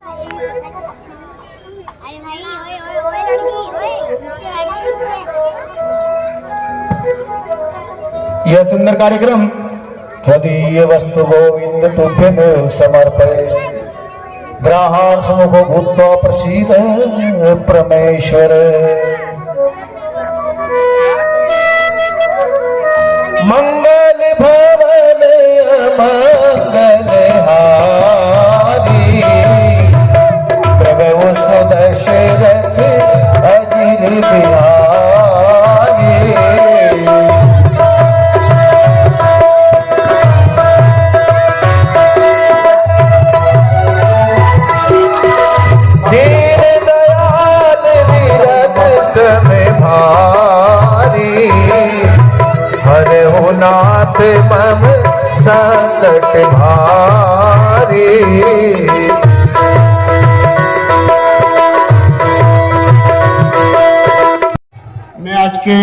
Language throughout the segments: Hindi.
अरे भाई ओए ओए ओए लड़की ओए नीचे बैठो नीचे। यह सुंदर कार्यक्रम त्वदीय वस्तु गोविंद तुभ्यमेव समर्पये। ग्रहाण सुमुखो भूत्वा प्रसीद परमेश्वर। मंगल भवन मंगल हारी प्रभु सुदशरथ अजिर बिहारी। दीन दयाल विरद समय भारी हरहु नाथ मम संकट भारी। मैं आज के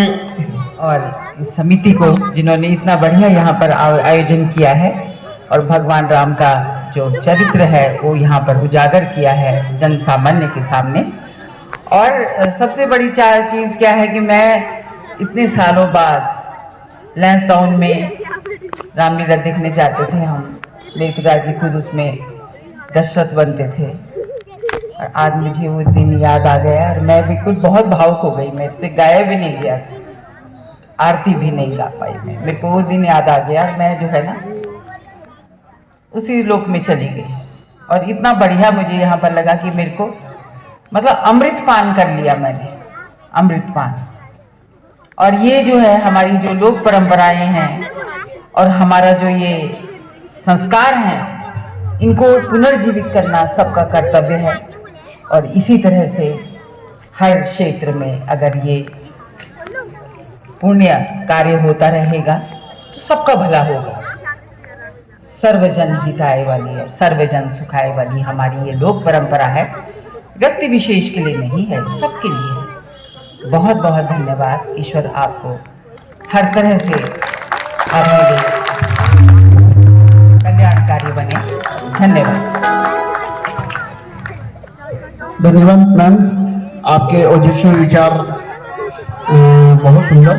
और इस समिति को जिन्होंने इतना बढ़िया यहाँ पर आयोजन किया है और भगवान राम का जो चरित्र है वो यहाँ पर उजागर किया है जन सामान्य के सामने। और सबसे बड़ी चीज़ क्या है कि मैं इतने सालों बाद लैंसडाउन में रामलीला देखने जाते थे हम। मेरे पिताजी खुद उसमें दशरथ बनते थे और आज मुझे वो दिन याद आ गया और मैं बिल्कुल बहुत भावुक हो गई। मेरे से गाया भी नहीं गया, आरती भी नहीं गा पाई मैं। मेरे को वो दिन याद आ गया, मैं जो है ना उसी लोक में चली गई। और इतना बढ़िया मुझे यहाँ पर लगा कि मेरे को मतलब अमृत पान कर लिया मैंने, अमृत पान। और ये जो है हमारी जो लोक परंपराएं हैं और हमारा जो ये संस्कार हैं इनको पुनर्जीवित करना सबका कर्तव्य है। और इसी तरह से हर क्षेत्र में अगर ये पुण्य कार्य होता रहेगा तो सबका भला होगा। सर्वजन हिताय वाली है, सर्वजन सुखाय वाली हमारी ये लोक परंपरा है, व्यक्ति विशेष के लिए नहीं है, सबके लिए है। बहुत बहुत धन्यवाद। ईश्वर आपको हर तरह से आपके कल्याणकारी बने। धन्यवाद। धन्यवाद मैम, आपके ओजस्वी विचार बहुत सुंदर।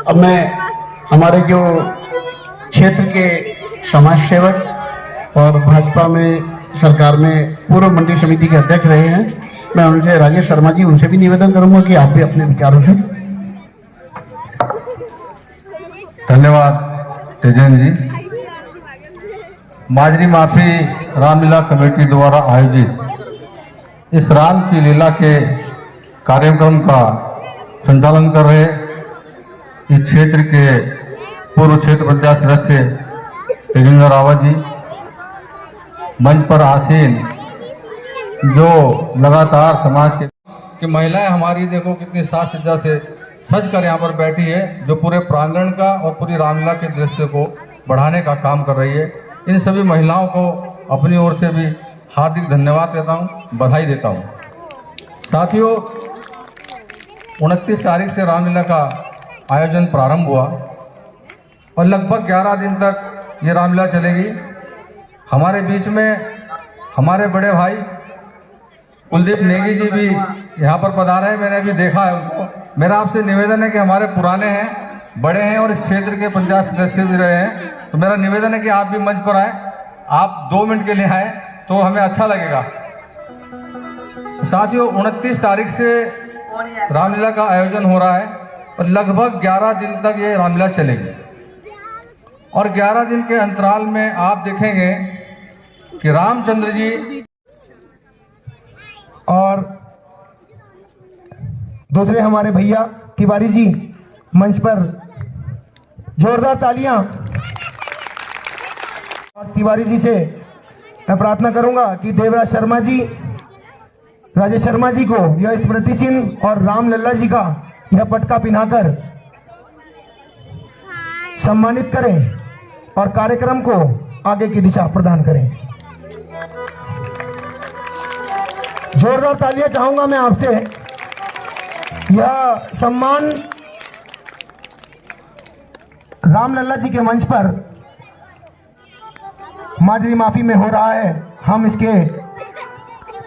अब मैं हमारे जो क्षेत्र के समाज सेवक और भाजपा में सरकार में पूर्व मंडी समिति के अध्यक्ष रहे हैं, मैं उनसे राजेश शर्मा जी, उनसे भी निवेदन करूंगा कि आप भी अपने विचारों से। धन्यवाद तेजेंद्र जी। माजरी माफी रामलीला कमेटी द्वारा आयोजित इस राम की लीला के कार्यक्रम का संचालन कर रहे इस क्षेत्र के पूर्व क्षेत्र पंचायत सदस्य तेजेंद्र रावत जी, मंच पर आसीन जो लगातार समाज के महिलाएं हमारी देखो कितनी साज सज्जा से सज कर यहाँ पर बैठी है, जो पूरे प्रांगण का और पूरी रामलीला के दृश्य को बढ़ाने का काम कर रही है। इन सभी महिलाओं को अपनी ओर से भी हार्दिक धन्यवाद देता हूँ, बधाई देता हूँ। साथियों, 29 तारीख से रामलीला का आयोजन प्रारंभ हुआ और लगभग 11 दिन तक ये रामलीला चलेगी। हमारे बीच में हमारे बड़े भाई कुलदीप नेगी जी भी यहाँ पर पधारे हैं, मैंने भी देखा है उनको। मेरा आपसे निवेदन है कि हमारे पुराने हैं, बड़े हैं और इस क्षेत्र के पंचायत सदस्य भी रहे हैं, तो मेरा निवेदन है कि आप भी मंच पर आए। आप 2 मिनट के लिए आए तो हमें अच्छा लगेगा। साथियों, 29 तारीख से रामलीला का आयोजन हो रहा है और लगभग 11 दिन तक ये रामलीला चलेगी। और 11 दिन के अंतराल में आप देखेंगे कि रामचंद्र जी और दूसरे हमारे भैया तिवारी जी मंच पर जोरदार तालियां। और तिवारी जी से मैं प्रार्थना करूंगा कि देवराज शर्मा जी, राजेश शर्मा जी को यह स्मृति चिन्ह और राम लल्ला जी का यह पटका पिन्हाकर सम्मानित करें और कार्यक्रम को आगे की दिशा प्रदान करें। जोरदार तालियां चाहूंगा मैं आपसे। यह सम्मान रामलल्ला जी के मंच पर माजरी माफी में हो रहा है। हम इसके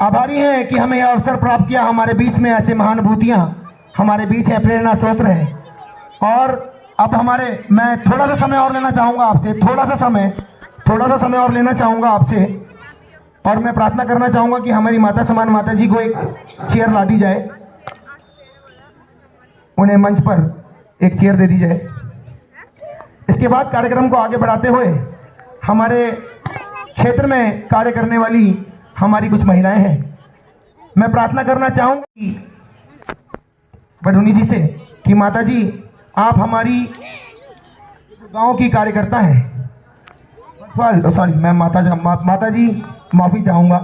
आभारी हैं कि हमें यह अवसर प्राप्त किया। हमारे बीच में ऐसे महानुभूतियाँ हमारे बीच है, प्रेरणा स्रोत है। और अब मैं थोड़ा सा समय और लेना चाहूँगा आपसे, थोड़ा सा समय और लेना चाहूँगा आपसे। और मैं प्रार्थना करना चाहूँगा कि हमारी माता समान माता जी को एक चेयर ला दी जाए, उन्हें मंच पर एक चेयर दे दी जाए। इसके बाद कार्यक्रम को आगे बढ़ाते हुए हमारे क्षेत्र में कार्य करने वाली हमारी कुछ महिलाएं हैं, मैं प्रार्थना करना चाहूँगी बडूनी जी से कि माता जी आप हमारी गांव की कार्यकर्ता हैं। सॉरी, मैं माता जी माफ़ी चाहूँगा।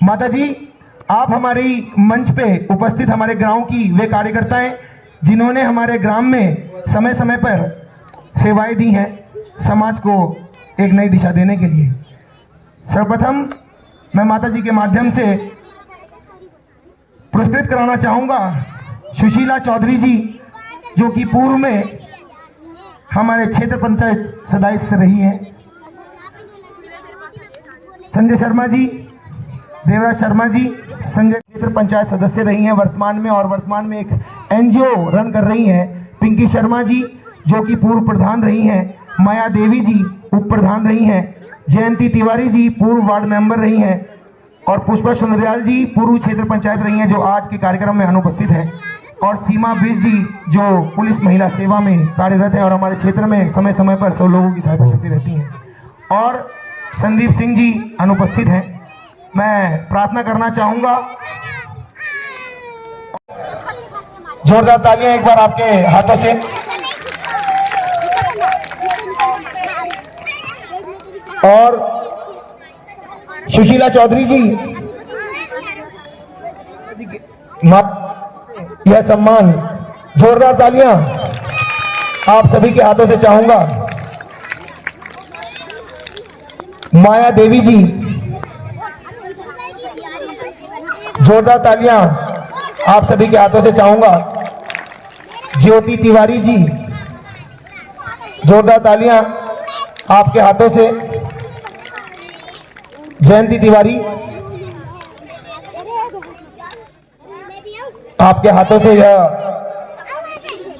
माता जी आप हमारी मंच पे उपस्थित हमारे गांव की वे कार्यकर्ता हैं जिन्होंने हमारे ग्राम में समय समय पर सेवाएं दी हैं समाज को एक नई दिशा देने के लिए। सर्वप्रथम मैं माता जी के माध्यम से पुरस्कृत कराना चाहूँगा सुशीला चौधरी जी, जो कि पूर्व में हमारे क्षेत्र पंचायत सदस्य रही हैं। संजय शर्मा जी, देवराज शर्मा जी संजय क्षेत्र पंचायत सदस्य रही हैं वर्तमान में एक एनजीओ रन कर रही हैं। पिंकी शर्मा जी जो कि पूर्व प्रधान रही हैं। माया देवी जी उप प्रधान रही हैं। जयंती तिवारी जी पूर्व वार्ड मेंबर रही हैं। और पुष्पा सुंदरयाल जी पूर्व क्षेत्र पंचायत रही हैं जो आज के कार्यक्रम में अनुपस्थित हैं। और सीमा बिज जी जो पुलिस महिला सेवा में कार्यरत है और हमारे क्षेत्र में समय समय पर सब लोगों की सहायता करती रहती हैं। और संदीप सिंह जी अनुपस्थित हैं। मैं प्रार्थना करना चाहूँगा, जोरदार तालियां एक बार आपके हाथों से। और सुशीला चौधरी जी यह सम्मान, जोरदार तालियां आप सभी के हाथों से चाहूंगा। माया देवी जी, जोरदार तालियां आप सभी के हाथों से चाहूंगा। ज्योति तिवारी जी, जोरदार तालियां आपके हाथों से। जयंती तिवारी आपके हाथों से यह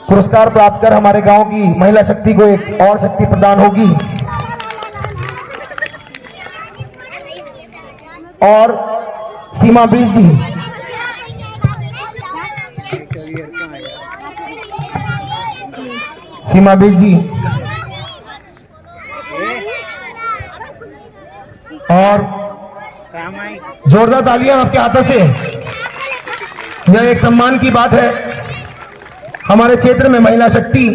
पुरस्कार प्राप्त कर हमारे गांव की महिला शक्ति को एक और शक्ति प्रदान होगी। और सीमा बीज जी, और जोरदार तालियां आपके हाथों से। यह एक सम्मान की बात है। हमारे क्षेत्र में महिला शक्ति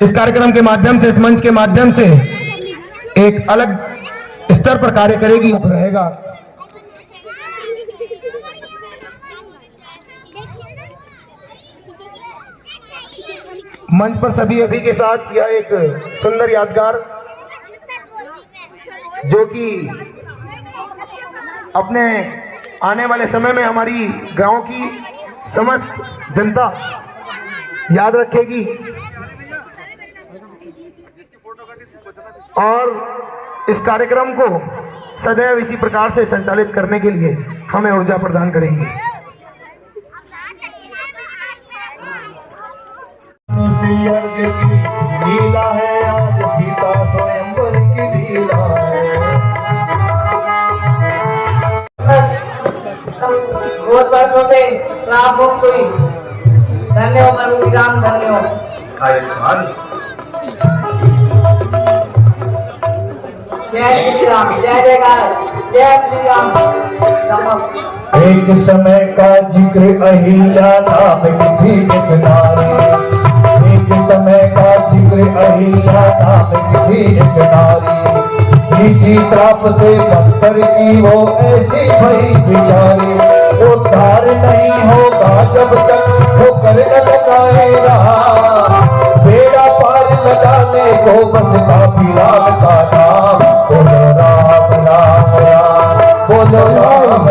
इस कार्यक्रम के माध्यम से, इस मंच के माध्यम से एक अलग स्तर पर कार्य करेगी, रहेगा। मंच पर सभी के साथ यह एक सुंदर यादगार जो कि अपने आने वाले समय में हमारी गांव की समस्त जनता याद रखेगी। और इस कार्यक्रम को सदैव इसी प्रकार से संचालित करने के लिए हमें ऊर्जा प्रदान करेंगे। लीला है आज सीता स्वयंवर की लीला है। बहुत बात होते राम हो कोई धन्य हो प्रभु राम धन्य हो। जय श्री राम, जय जयकार, जय श्री राम। एक समय का जिक्र अहिल्या नाम की थी एक नारी। एक समय का जिक्र अहिल्या नाम की थी एक नारी। इसी श्राप से पत्थर की वो ऐसी भई बिचारी। उद्धार नहीं होगा जब तक वो कर न लगाएगा। बेड़ा पार लगाने को बस काफी राम का नाम। बोलो राम राम राम, बोलो राम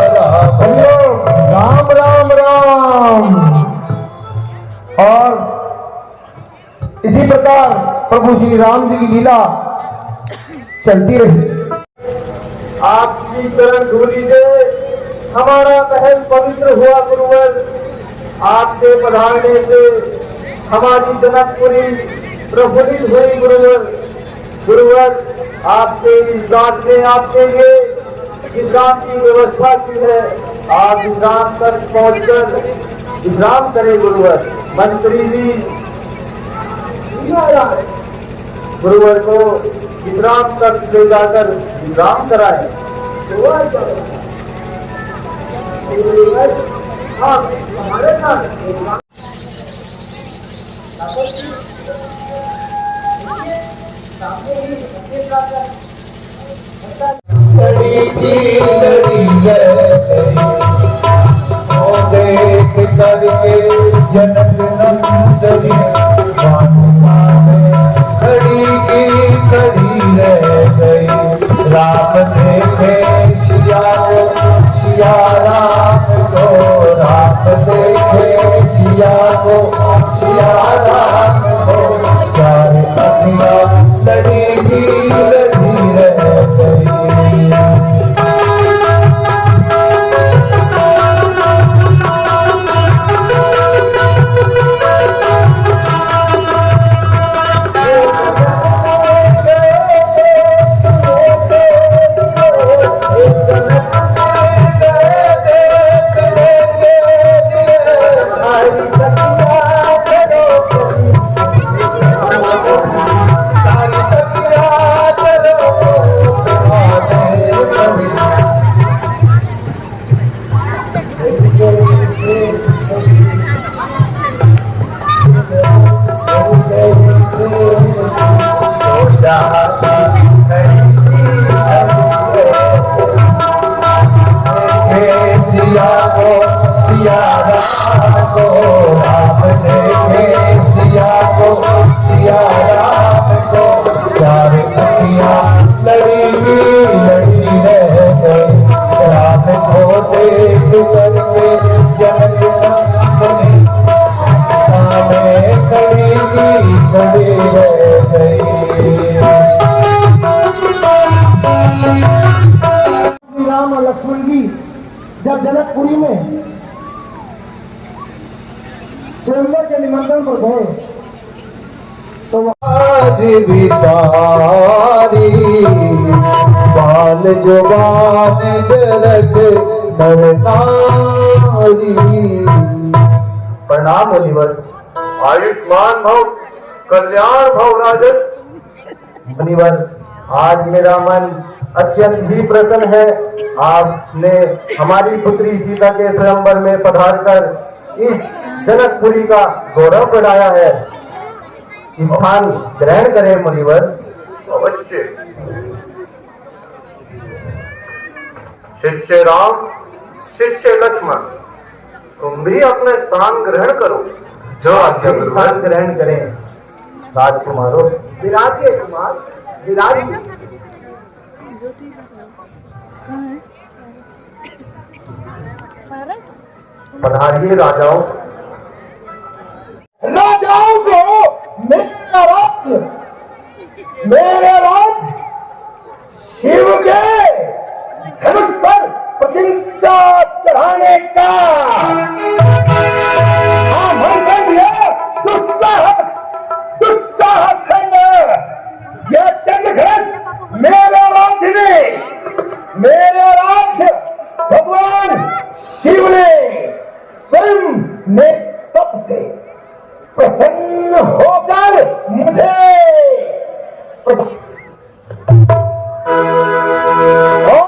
राम राम राम राम। और इसी प्रकार प्रभु श्री राम जी की लीला चलती रही। आपकी चरण धूलि से हमारा महल पवित्र हुआ गुरुवर। आपके पधारने से हमारी जनकपुरी प्रफुल्लित हुई गुरुवर। गुरुवर, आपके इस दास ने आपके लिए विश्राम की व्यवस्था की है। आप विश्राम कर पहुंचकर विश्राम करें गुरुवर। मंत्री जी गुरुवर को विश्राम कर ले जाकर विश्राम कराए। हमारे साथ लड़ी की लड़ी देख करके जनक नंदनी खड़ी की खड़ी रह गई। राम देखे सिया राम को, राम देखे सिया राम को। चार अखियां लड़ी की लड़ी रह गई। राम और लक्ष्मण जी जब जनकपुरी में स्वयंवर के निमंत्रण पर गए तो आज भी सारी बाल जुबान जलक नारी। प्रणाम मुनिवर। आयुष्मान भव, कल्याण भव राजन। मुनिवर, आज मेरा मन अत्यंत ही प्रसन्न है। आपने हमारी पुत्री सीता के स्वयंवर में पधारकर इस जनकपुरी का गौरव बढ़ाया है। स्थान ग्रहण करें मुनिवर। अवश्य। शिष्य राम, शिष्य लक्ष्मण, तुम भी अपने स्थान ग्रहण करो। जो स्थान ग्रहण करें। राजकुमारों, विराजिए कुमार, विराजिए। पधारिए राजाओं। राजाओं को मेरा राज्य शिव के धनुष पर प्रतिष्ठा चढ़ाने का आमंत्रण है। दुस्साहस है। यह चंद्रघट मेरे राज्य मेरे राज्य भगवान शिव ने स्वयं ने सबसे प्रसन्न होकर मुझे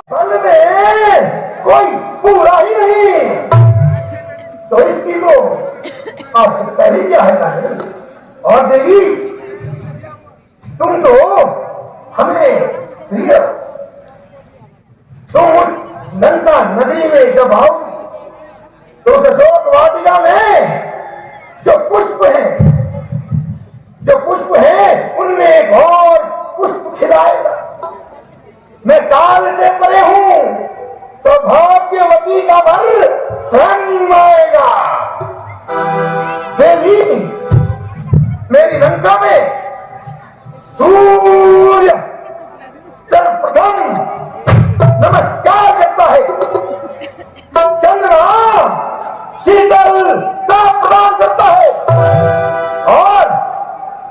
फल में कोई पूरा ही नहीं, तो इसकी तो आवश्यकता ही क्या है। और देवी, तुम तो हमें प्रिय, तुम उस गंगा नदी में जब आओ तो अशोक वाटिका में जो पुष्प है उनमें एक और पुष्प खिलाएगा। मैं काल से परे हूं, सौभाग्यवती का वर स्वयं आएगा। देवी, मेरी लंका में सूर्य सर्वप्रथम नमस्कार करता है। चंद्रमा शीतल प्रदान करता है और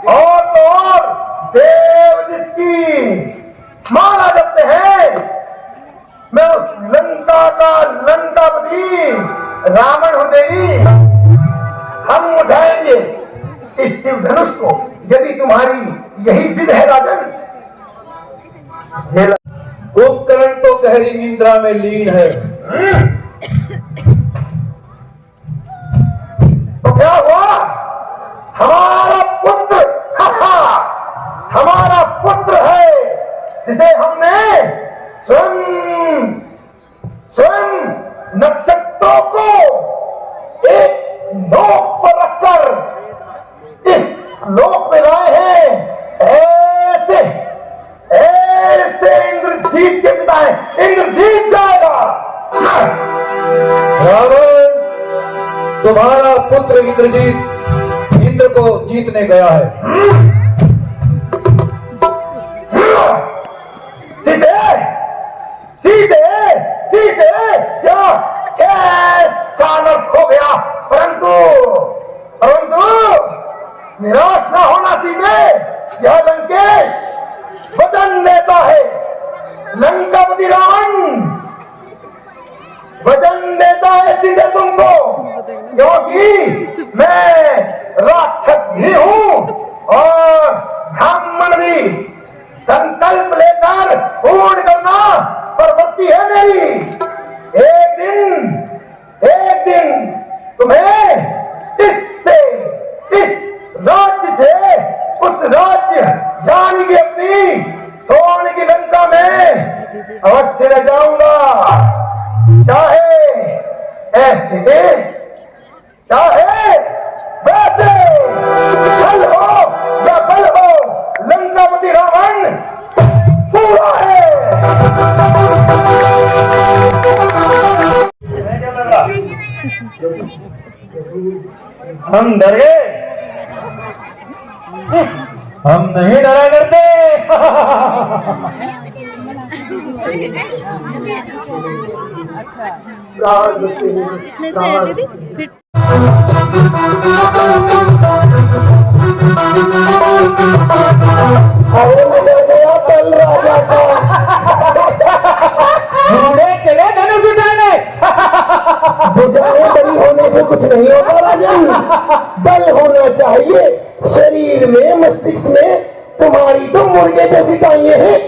तो और देव जिसकी माला जपते हैं, मैं उस लंका का लंकापति रावण हो देवी, हम उठाएंगे इस शिव धनुष को, यदि तुम्हारी यही जिद है राजन। कुंभकर्ण तो गहरी निद्रा में लीन है। तो क्या हुआ? हमारा पुत्र, हमारा पुत्र है जिसे हमने स्वयं नक्षत्रों को एक नोक पर रखकर इस लोक में लाए हैं। ऐसे इंद्रजीत के पिता है, इंद्रजीत जाएगा। रावण, तुम्हारा पुत्र इंद्रजीत इंद्र को जीतने गया है। सीधे क्या हो गया, परंतु निराश न होना सीधे। यह लंकेश वचन देता है, लंकापति रावण वचन देता है सीधे तुमको, क्योंकि मैं राक्षस भी हूं और ब्राह्मण भी। संकल्प लेकर पूर्ण करना प्रवृत्ति है मेरी। एक दिन तुम्हें इस राज्य से उस राज्य यानी कि अपनी सोने की लंका में अवश्य रह जाऊंगा, चाहे ऐसे चाहे वैसे, छल हो या बल हो, लंकापति रावण पूरा है। हम डर गए? हम नहीं डरा करते। चले धनुष उठाने। बुझाएं बड़ी होने से कुछ नहीं होता राजन, बल होना चाहिए शरीर में, मस्तिष्क में। तुम्हारी तो मुर्गे जैसी टांगे हैं।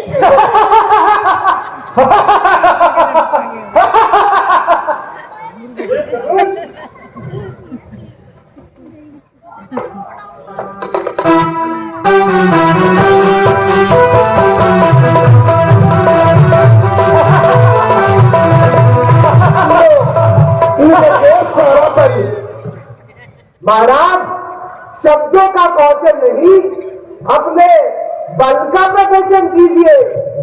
महाराज, शब्दों का कौशल नहीं, अपने बल का प्रदर्शन कीजिए,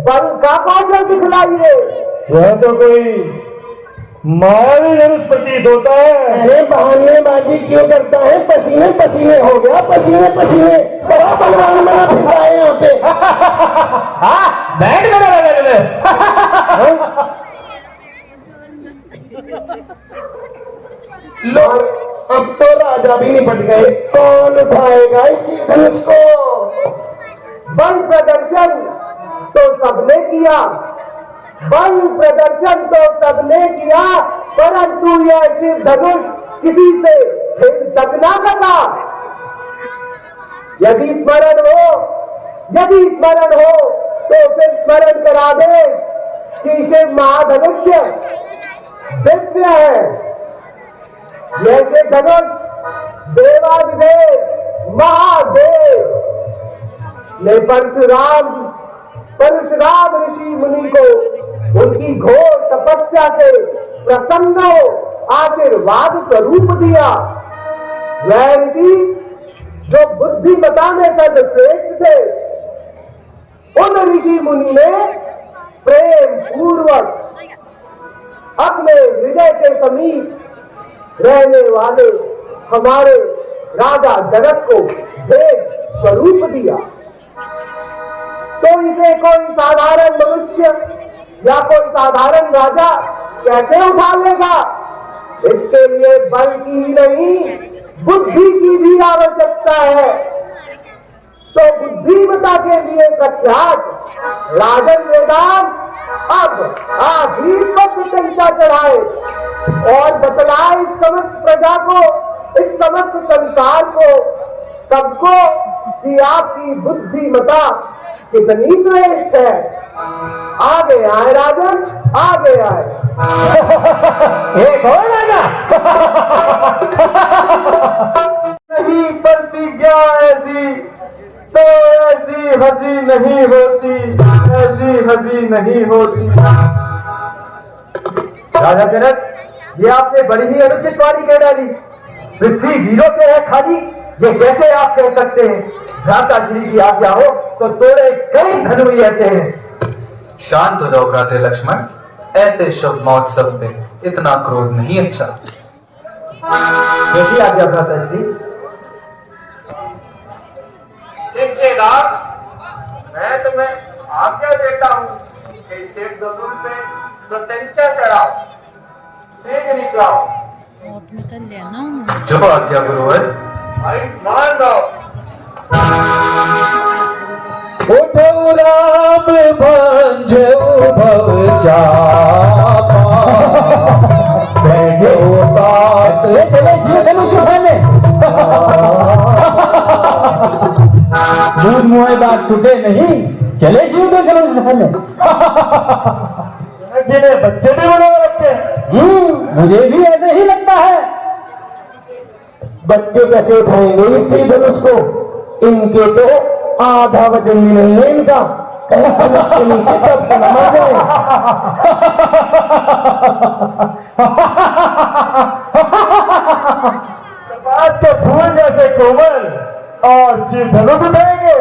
बल का कौशल दिखलाइए। यह तो कोई मायावी धनुष प्रतीत होता है। अरे बहानेबाजी क्यों करता है? पसीने पसीने हो गया, पसीने पसीने। बड़ा बलवान बना फिरता है यहाँ पे। बैठ गया लो, अब तो राजा भी निपट गए, कौन उठाएगा इसी धनुष को? बल प्रदर्शन तो सबने किया, बल प्रदर्शन तो सबने किया, परंतु यह शिव धनुष किसी से हिल तक ना करना। यदि स्मरण हो तो फिर स्मरण करा दे कि शिव महाधनुष्य दिव्य है। जैसे धनुष देवादिदेव महादेव ने परशुराम ऋषि मुनि को उनकी घोर तपस्या से प्रसन्न हो आशीर्वाद स्वरूप दिया। वह ऋषि जो बुद्धिमता में सर्वश्रेष्ठ थे, उन ऋषि मुनि ने प्रेम पूर्वक अपने हृदय के समीप रहने वाले हमारे राजा जनक को भेद स्वरूप दिया। तो इसे कोई साधारण मनुष्य या कोई साधारण राजा कैसे उठा लेगा? इसके लिए बल की ही नहीं बुद्धि की भी आवश्यकता है। तो बुद्धिमता के लिए प्रख्यात राजन वेदांत अब आखिर पर चिंता चढ़ाए और बतलाए इस समस्त प्रजा को, इस समस्त संसार को, सबको कि आपकी बुद्धिमता कितनी श्रेष्ठ है। आगे आए राजन, आगे आए। एक और राजा नहीं प्रतिज्ञा ऐसी तो ऐसी हंसी नहीं होती, ऐसी हंसी नहीं होती। राजा जनक, ये आपने बड़ी ही अनुचित वाणी कह डाली। पृथ्वी वीरों से है खाली, ये कैसे आप कह सकते हैं? भ्राता श्री की आज्ञा हो तो तोड़े कई धनुष ऐसे हैं। शांत हो जाओ भ्राते लक्ष्मण, ऐसे शुभ महोत्सव पे इतना क्रोध नहीं अच्छा। कैसी आज्ञा भ्राता श्री? मैं तुम्हें आज्ञा देता हूँ कि शेख धनुष से स्वतंत्रता चढ़ाओ, देख निकलाओ। जब आज्ञा गुरुवर। मान लो। उठो राम भंजो भव चापा, बैठो तात दूध मुँह बात टूटे नहीं, चले शिव तो चलो बच्चे भी बना रखते हैं। मुझे भी ऐसे ही लगता है। बच्चे कैसे उठाएंगे इसी धनुष को? इनके तो आधा वजन भी नहीं है इनका। कहीं धनुष के नीचे तब तो न मर जाए। कपास के फूल जैसे कोमल और शिव धनुष उठाएंगे।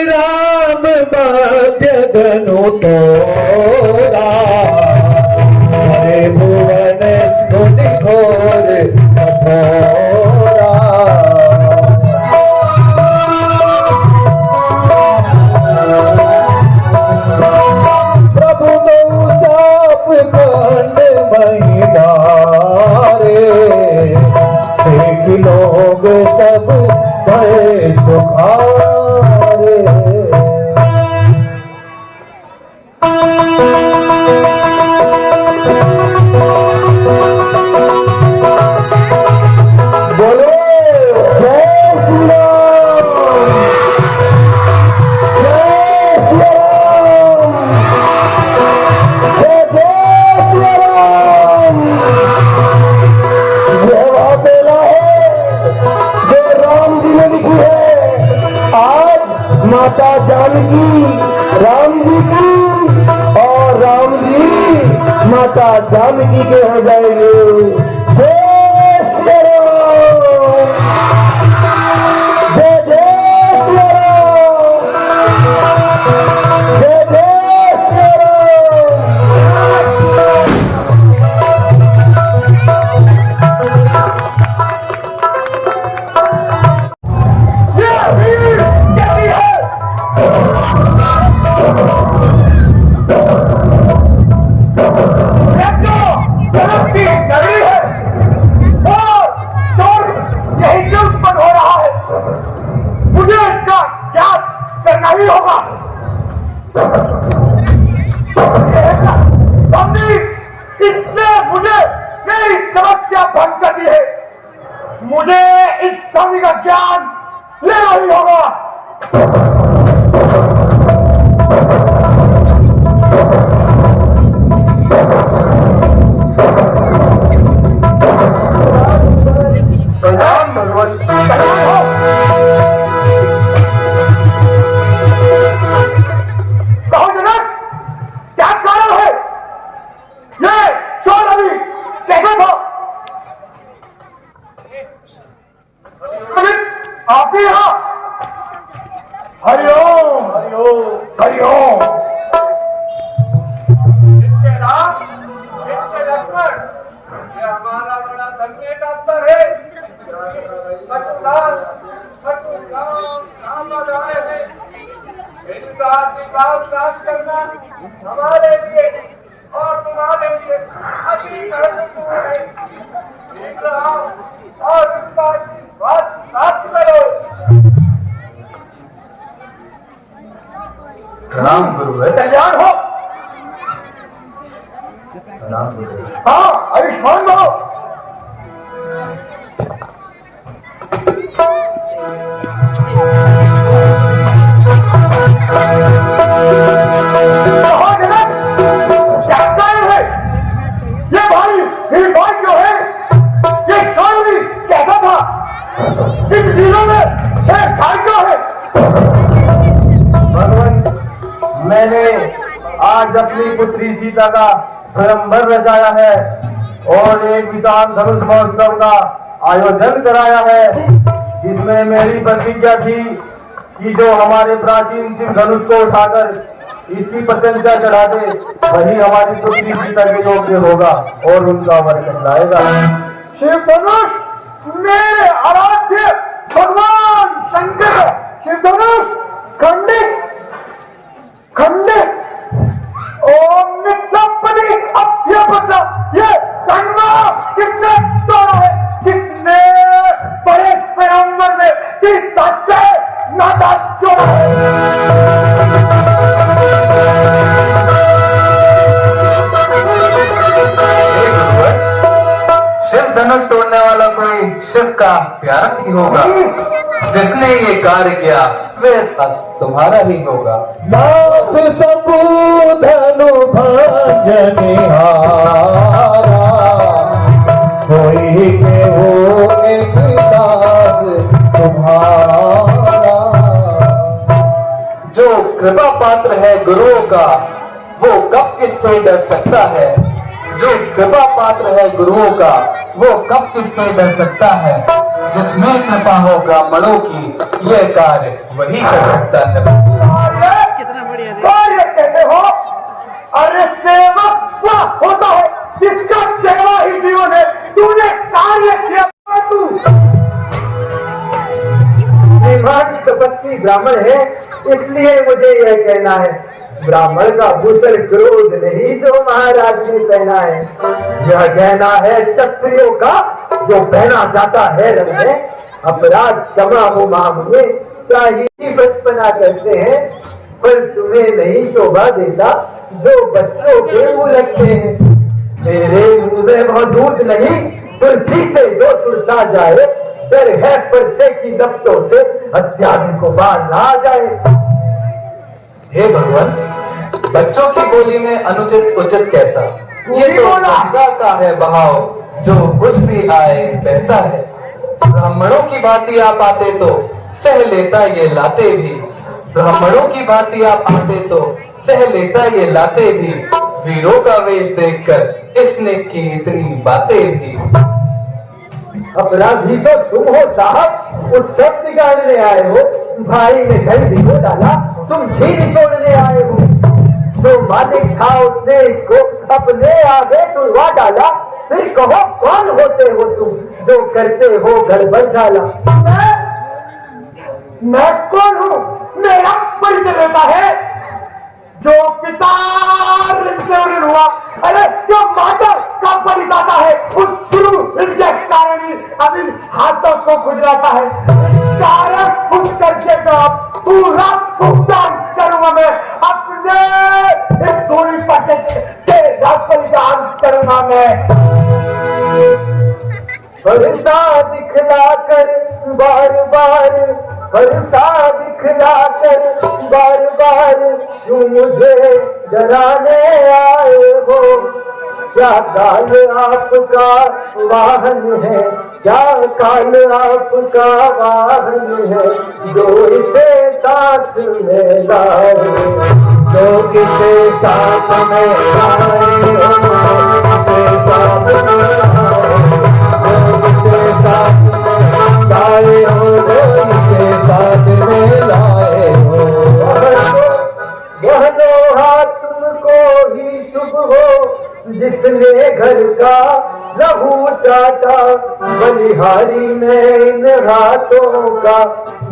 राम बाध्य धनु तोरा, हरे भुवन स्तुति घोर कठोरा। प्रभु दो चाप खंड मही डारे, एक लोग सब भय सुखारे। माता जानकी राम जी की और राम जी माता जानकी के हो जाएंगे। जय श्री राम, जय जय श्री राम, जय जय श्री राम। नहीं होगा। प्रणाम भगवान। कहो जनक, क्या कारण है? ये शोर अभी कैसे था? आप ही यहाँ? हरिओम हरिओम हरिओम। लक्ष्मण, ये हमारा बड़ा धन्य डॉक्टर है। इनका आशीर्वाद प्राप्त करना हमारे लिए और तुम्हारे लिए अति महत्वपूर्ण है। शीघ्र आओ और इनका आशीर्वाद प्राप्त करो। प्रणाम गुरु। कल्याण हो। प्रणाम गुरु। हाँ, आयुष्मान हो। मैंने आज अपनी पुत्री सीता का स्वयंवर रचाया है और एक विशाल धनुष महोत्सव का आयोजन कराया है, जिसमें मेरी प्रतिज्ञा थी कि जो हमारे प्राचीन शिव धनुष को उठाकर इसकी प्रशंसा चढ़ा दे वही हमारी पुत्री सीता के योग्य होगा और उनका वर कहलाएगा। शिव धनुष मेरे आराध्य भगवान शंकर। शिव धनुष खंडित खंडित। ओम नित्यपति अभ्यपता। ये कन्वा किसने तोड़ा है? किसने बड़े स्वयंवर में सीता से नाता जोड़ा है? शिव धनुष तोड़ने वाला कोई शिव का प्यारा ही होगा। जिसने ये कार्य किया वह तुम्हारा ही होगा। नाथ सबूधनु भंजनिहारा, कोई के हो एक दास तुम्हारा। जो कृपा पात्र है गुरुओं का वो कब किससे डर सकता है? जो कृपा पात्र है गुरुओं का वो कब किससे डर सकता है? जिसमें कृपा हो ब्राह्मणों की यह कार्य वही कर सकता है। कितना बढ़िया कार्य कहते हो? अरे सेवक वह होता है जिसका सेवा ही जीवन है। तूने कार्य किया। तू तपस्वी ब्राह्मण है, इसलिए मुझे यह कहना है, ब्राह्मण का भूषण क्रोध नहीं जो महाराज ने पहना है। यह कहना है क्षत्रियों का जो पहना जाता है रंग में। अपराध क्षमा हो मामले चाहिए बचपना करते हैं, पर तुम्हें नहीं शोभा देता जो बच्चों के मुंह लगते हैं। मेरे मुंह में मौजूद नहीं तुलसी से जो तुलसा जाए, डर है परसे की लपटों से अत्यादि को बाढ़ ना आ जाए। हे भगवान, बच्चों की बोली में अनुचित उचित कैसा? ये तो गंगा का है बहाव, जो कुछ भी आए बहता है। ब्राह्मणों की भांति आप आते तो सह लेता ये लाते भी। ब्राह्मणों की भांति आप आते तो सह लेता ये लाते भी। वीरों का वेश देखकर इसने की इतनी बातें भी। अपराधी तो तुम हो साहब, उस सब बिगाड़ने आए हो। भाई ने कहीं भिगो डाला, तुम घी निचोड़ने आए हो। जो मालिक था उसने इसको अपने आगे तुड़वा डाला। फिर कहो कौन होते हो तुम जो करते हो गड़बड़ डाला? मैं कौन हूँ? मेरा परिचय देता है जो पिता हुआ। अरे जो माता का परिदाता है उस गुरु के कारण ही अभी हाथों को खुजलाता है। कारण उस करके तो पूरा भुगतान करूंगा मैं अपने इस दूरी पट्टे से बलिदान करूंगा मैं। फरिश्ता दिखला कर बार बार हंसा दिखला कर बार बार क्यों मुझे डराने आए हो? क्या काल आपका वाहन है, क्या काल आपका वाहन है, जो इसे साथ में लाए, जो इसे साथ में लाए हो, इसे साथ में लाए, जो इसे साथ में लाए हो, जो इसे साथ में लाए हो। वह लोहा तुमको ही शुभ हो जिसने घर का लहू चाटा, बलिहारी में इन हाथों का,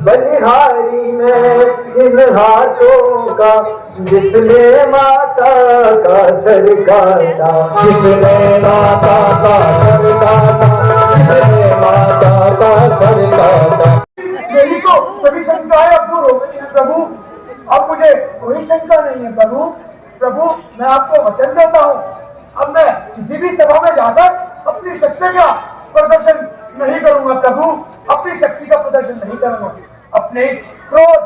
बलिहारी में इन हाथों का, जिसने माता का सर काटा, जिसने माता का सर काटा, जिसने माता का सर काटा। मेरी तो सभी शंकाएं अब दूर हो गई हैं प्रभु, अब मुझे कोई शंका नहीं है प्रभु। प्रभु मैं आपको वचन देता हूँ, अब मैं किसी भी सभा में जाकर अपनी शक्ति का प्रदर्शन नहीं करूंगा प्रभु, अपनी शक्ति का प्रदर्शन नहीं करूंगा। अपने इस क्रोध,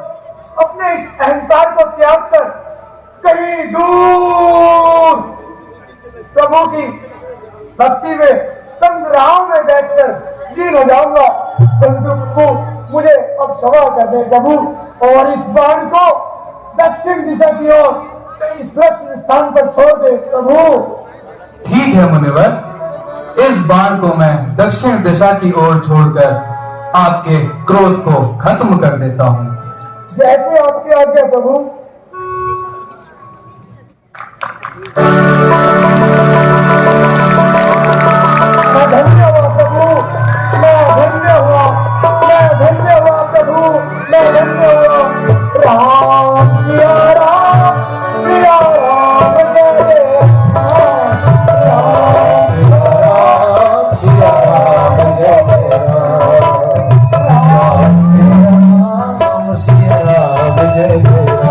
अपने इस अहंकार को त्याग कर कहीं दूर प्रभु की भक्ति में संग्राम में बैठकर लीन हो जाऊंगा। प्रभु मुझे अब क्षमा कर दे प्रभु, और इस बाण को दक्षिण दिशा की ओर कहीं सुरक्षित स्थान पर छोड़ दे प्रभु। ठीक है मुनिवर, इस बाण को मैं दक्षिण दिशा की ओर छोड़कर आपके क्रोध को खत्म कर देता हूँ। जैसे आपकी आज्ञा प्रभु। मैं धन्य हुआ प्रभु, मैं धन्य हुआ, मैं धन्य हुआ प्रभु, मैं धन्य हुआ। राम सिया राम, सिया राम जय जय राम, राम सिया राम, सिया राम जय जय राम, राम सिया राम, सिया राम जय जय राम।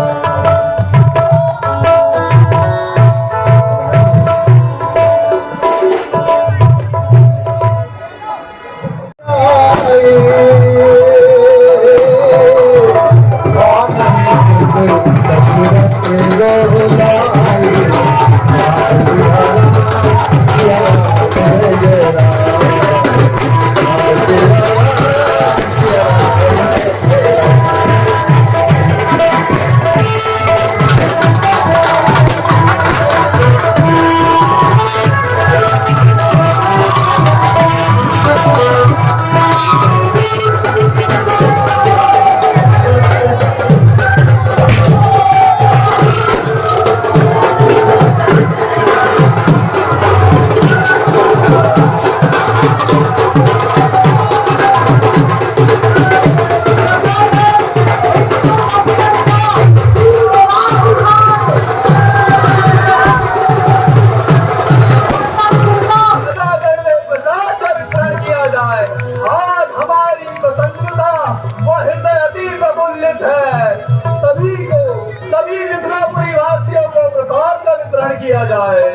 किया जाए।